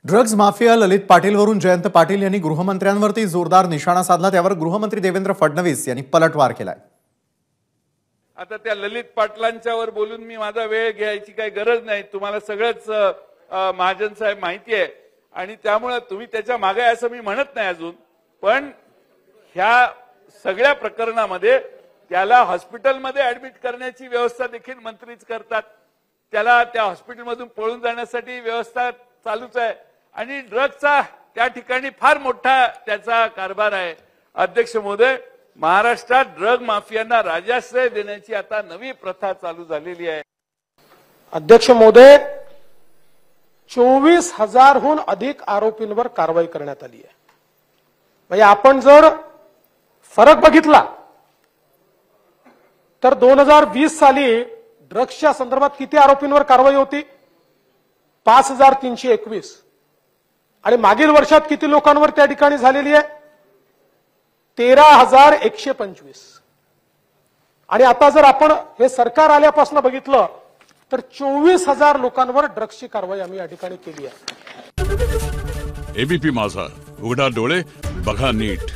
Drugs mafia ललित पाटीलवरून जयंत पाटील यांनी गृहमंत्र्यांवरती जोरदार निशाणा साधला। त्यावर गृहमंत्री देवेंद्र फडणवीस यांनी पलटवार केलाय। आता त्या ललित पाटलांच्यावर बोलून मी माझा वेळ घ्यायची काही गरज नाही। तुम्हाला सगळंच महाजन साहेब माहिती आहे आणि त्यामुळे तुम्ही त्याच्या मागे असं मी म्हणत नाही अजून, पण ह्या सगळ्या प्रकरणामध्ये त्याला हॉस्पिटलमध्ये ऍडमिट करण्याची व्यवस्था देखील मंत्रीच करतात। त्याला त्या हॉस्पिटलमधून पळून जाण्यासाठी व्यवस्था चालूच आहे आणि ड्रग्जचा त्या ठिकाणी फार मोठा त्याचा कारभार आहे। अध्यक्ष महोदय, महाराष्ट्रात ड्रग माफियांना राजाश्रय देण्याची आता नवी प्रथा चालू झालेली आहे। अध्यक्ष महोदय, 24,000हून अधिक आरोपींवर कारवाई करण्यात आली आहे। म्हणजे आपण जर फरक बघितला तर 2020 साली ड्रग्सच्या संदर्भात किती आरोपींवर कारवाई होती? 5,321 आणि मागील वर्षात किती लोकांवर त्या ठिकाणी झालेली आहे? 13,125 आणि आता जर आपण हे सरकार आल्यापासून बघितलं तर 24,000 लोकांवर ड्रग्सची कारवाई आम्ही या ठिकाणी केली आहे। एबीपी माझा, उघडा डोळे बघा नीट।